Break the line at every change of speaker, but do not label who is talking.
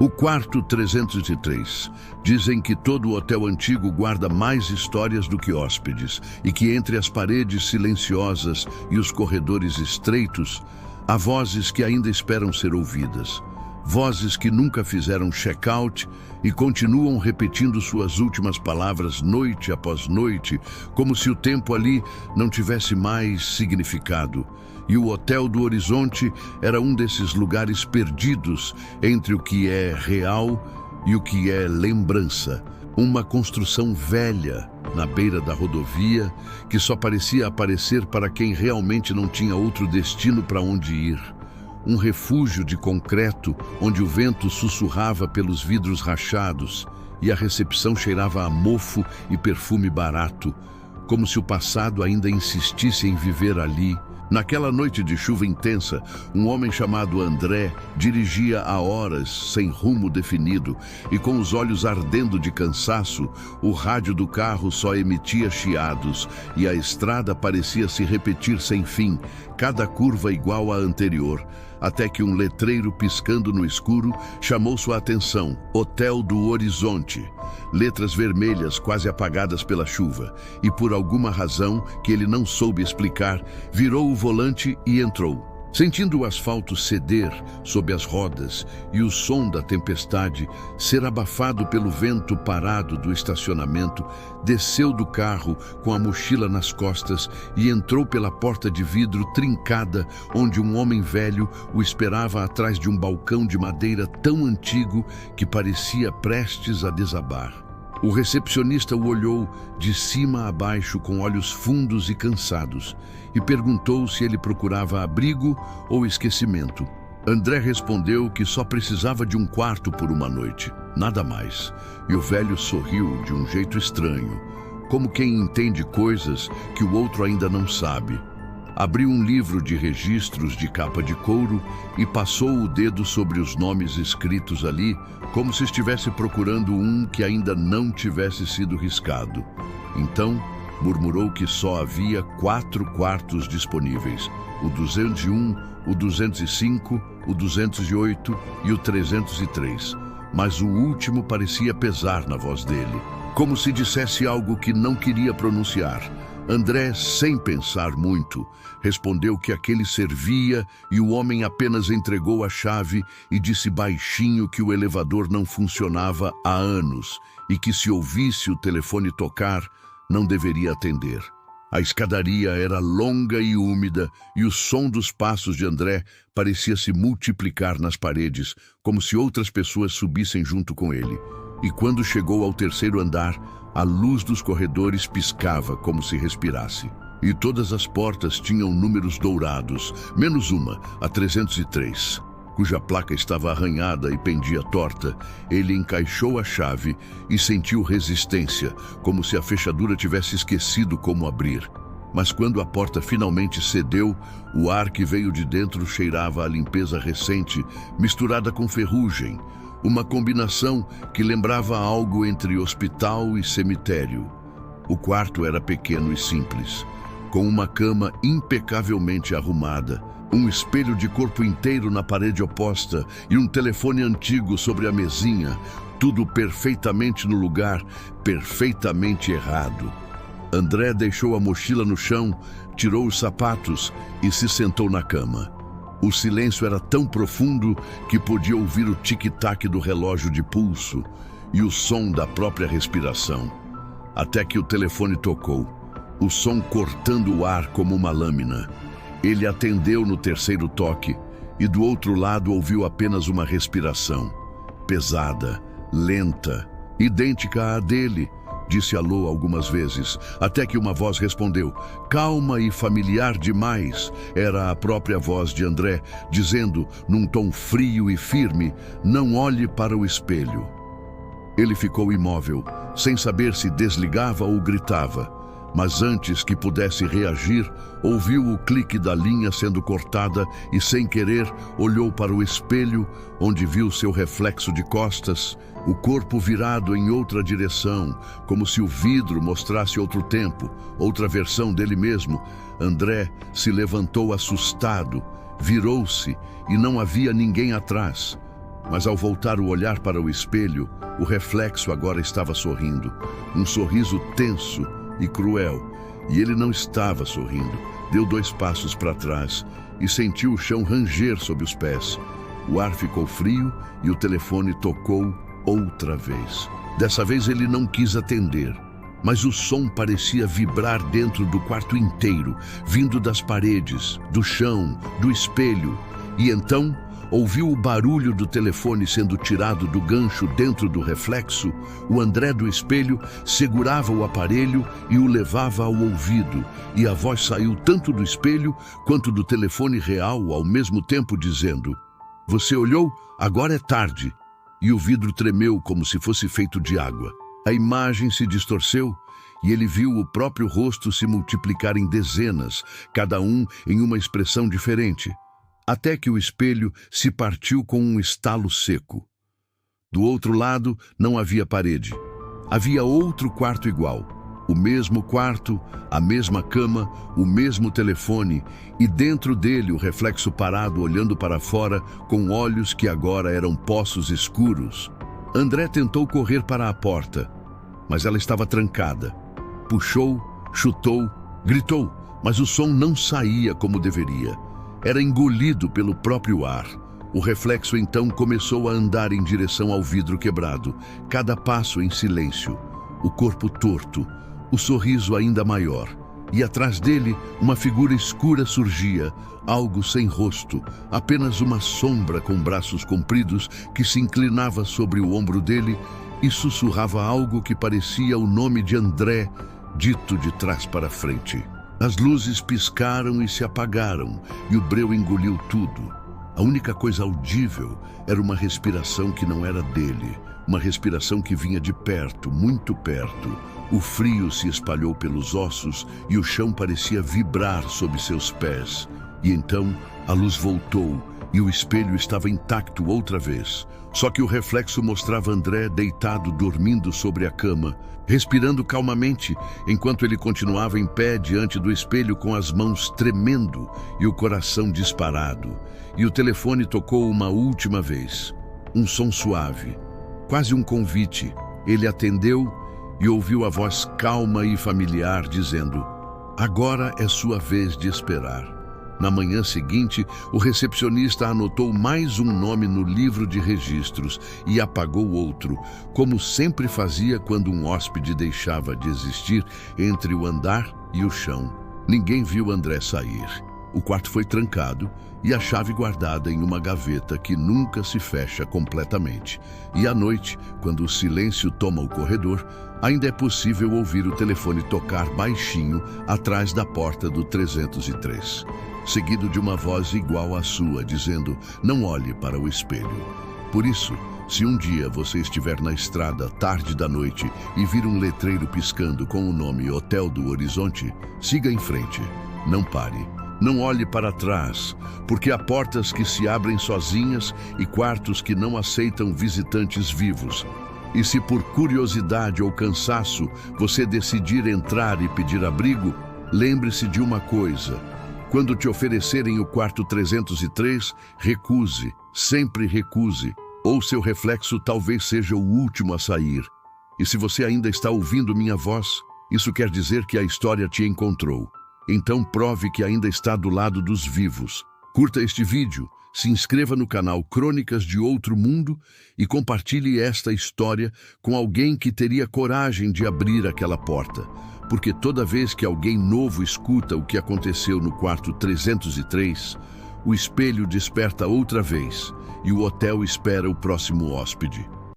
O quarto 303. Dizem que todo hotel antigo guarda mais histórias do que hóspedes e que entre as paredes silenciosas e os corredores estreitos, há vozes que ainda esperam ser ouvidas. Vozes que nunca fizeram check-out e continuam repetindo suas últimas palavras noite após noite, como se o tempo ali não tivesse mais significado. E o Hotel do Horizonte era um desses lugares perdidos entre o que é real e o que é lembrança. Uma construção velha na beira da rodovia que só parecia aparecer para quem realmente não tinha outro destino para onde ir. Um refúgio de concreto onde o vento sussurrava pelos vidros rachados e a recepção cheirava a mofo e perfume barato, como se o passado ainda insistisse em viver ali. Naquela noite de chuva intensa, um homem chamado André dirigia há horas sem rumo definido e com os olhos ardendo de cansaço, o rádio do carro só emitia chiados e a estrada parecia se repetir sem fim, cada curva igual à anterior, até que um letreiro piscando no escuro chamou sua atenção: Hotel do Horizonte. Letras vermelhas quase apagadas pela chuva, e por alguma razão que ele não soube explicar, virou o volante e entrou. Sentindo o asfalto ceder sob as rodas e o som da tempestade ser abafado pelo vento parado do estacionamento, desceu do carro com a mochila nas costas e entrou pela porta de vidro trincada, onde um homem velho o esperava atrás de um balcão de madeira tão antigo que parecia prestes a desabar. O recepcionista o olhou de cima a baixo com olhos fundos e cansados e perguntou se ele procurava abrigo ou esquecimento. André respondeu que só precisava de um quarto por uma noite, nada mais. E o velho sorriu de um jeito estranho, como quem entende coisas que o outro ainda não sabe. Abriu um livro de registros de capa de couro e passou o dedo sobre os nomes escritos ali, como se estivesse procurando um que ainda não tivesse sido riscado. Então, murmurou que só havia 4 quartos disponíveis: o 201, o 205, o 208 e o 303. Mas o último parecia pesar na voz dele, como se dissesse algo que não queria pronunciar. André, sem pensar muito, respondeu que aquele servia e o homem apenas entregou a chave e disse baixinho que o elevador não funcionava há anos e que se ouvisse o telefone tocar, não deveria atender. A escadaria era longa e úmida e o som dos passos de André parecia se multiplicar nas paredes, como se outras pessoas subissem junto com ele. E quando chegou ao 3º andar, a luz dos corredores piscava como se respirasse. E todas as portas tinham números dourados, menos uma, a 303, cuja placa estava arranhada e pendia torta. Ele encaixou a chave e sentiu resistência, como se a fechadura tivesse esquecido como abrir. Mas quando a porta finalmente cedeu, o ar que veio de dentro cheirava a limpeza recente, misturada com ferrugem. Uma combinação que lembrava algo entre hospital e cemitério. O quarto era pequeno e simples, com uma cama impecavelmente arrumada, um espelho de corpo inteiro na parede oposta e um telefone antigo sobre a mesinha, tudo perfeitamente no lugar, perfeitamente errado. André deixou a mochila no chão, tirou os sapatos e se sentou na cama. O silêncio era tão profundo que podia ouvir o tic-tac do relógio de pulso e o som da própria respiração. Até que o telefone tocou, o som cortando o ar como uma lâmina. Ele atendeu no 3º toque e do outro lado ouviu apenas uma respiração, pesada, lenta, idêntica à dele. Disse alô algumas vezes, até que uma voz respondeu, calma e familiar demais. Era a própria voz de André, dizendo, num tom frio e firme, não olhe para o espelho. Ele ficou imóvel, sem saber se desligava ou gritava. Mas antes que pudesse reagir, ouviu o clique da linha sendo cortada e, sem querer, olhou para o espelho, onde viu seu reflexo de costas, o corpo virado em outra direção, como se o vidro mostrasse outro tempo, outra versão dele mesmo. André se levantou assustado, virou-se e não havia ninguém atrás. Mas ao voltar o olhar para o espelho, o reflexo agora estava sorrindo. Um sorriso tenso e cruel. E ele não estava sorrindo. Deu 2 passos para trás e sentiu o chão ranger sob os pés. O ar ficou frio e o telefone tocou outra vez. Dessa vez ele não quis atender, mas o som parecia vibrar dentro do quarto inteiro, vindo das paredes, do chão, do espelho. E então ouviu o barulho do telefone sendo tirado do gancho dentro do reflexo. O André do espelho segurava o aparelho e o levava ao ouvido, e a voz saiu tanto do espelho quanto do telefone real ao mesmo tempo, dizendo: "Você olhou? Agora é tarde." E o vidro tremeu como se fosse feito de água. A imagem se distorceu e ele viu o próprio rosto se multiplicar em dezenas, cada um em uma expressão diferente, até que o espelho se partiu com um estalo seco. Do outro lado não havia parede. Havia outro quarto igual. O mesmo quarto, a mesma cama, o mesmo telefone, e dentro dele o reflexo parado olhando para fora com olhos que agora eram poços escuros. André tentou correr para a porta, mas ela estava trancada. Puxou, chutou, gritou, mas o som não saía como deveria. Era engolido pelo próprio ar. O reflexo então começou a andar em direção ao vidro quebrado, cada passo em silêncio, o corpo torto, o sorriso ainda maior. E atrás dele, uma figura escura surgia, algo sem rosto, apenas uma sombra com braços compridos que se inclinava sobre o ombro dele e sussurrava algo que parecia o nome de André, dito de trás para frente. As luzes piscaram e se apagaram, e o breu engoliu tudo. A única coisa audível era uma respiração que não era dele, uma respiração que vinha de perto, muito perto. O frio se espalhou pelos ossos e o chão parecia vibrar sob seus pés. E então a luz voltou e o espelho estava intacto outra vez. Só que o reflexo mostrava André deitado, dormindo sobre a cama, respirando calmamente, enquanto ele continuava em pé diante do espelho com as mãos tremendo e o coração disparado. E o telefone tocou uma última vez. Um som suave, quase um convite. Ele atendeu e ouviu a voz calma e familiar dizendo: "Agora é sua vez de esperar." Na manhã seguinte, o recepcionista anotou mais um nome no livro de registros e apagou outro, como sempre fazia quando um hóspede deixava de existir entre o andar e o chão. Ninguém viu André sair. O quarto foi trancado e a chave guardada em uma gaveta que nunca se fecha completamente. E à noite, quando o silêncio toma o corredor, ainda é possível ouvir o telefone tocar baixinho atrás da porta do 303. Seguido de uma voz igual à sua, dizendo: "Não olhe para o espelho." Por isso, se um dia você estiver na estrada tarde da noite e vir um letreiro piscando com o nome Hotel do Horizonte, siga em frente. Não pare. Não olhe para trás, porque há portas que se abrem sozinhas e quartos que não aceitam visitantes vivos. E se por curiosidade ou cansaço você decidir entrar e pedir abrigo, lembre-se de uma coisa: quando te oferecerem o quarto 303, recuse, sempre recuse, ou seu reflexo talvez seja o último a sair. E se você ainda está ouvindo minha voz, isso quer dizer que a história te encontrou. Então prove que ainda está do lado dos vivos. Curta este vídeo, se inscreva no canal Crônicas de Outro Mundo e compartilhe esta história com alguém que teria coragem de abrir aquela porta. Porque toda vez que alguém novo escuta o que aconteceu no quarto 303, o espelho desperta outra vez e o hotel espera o próximo hóspede.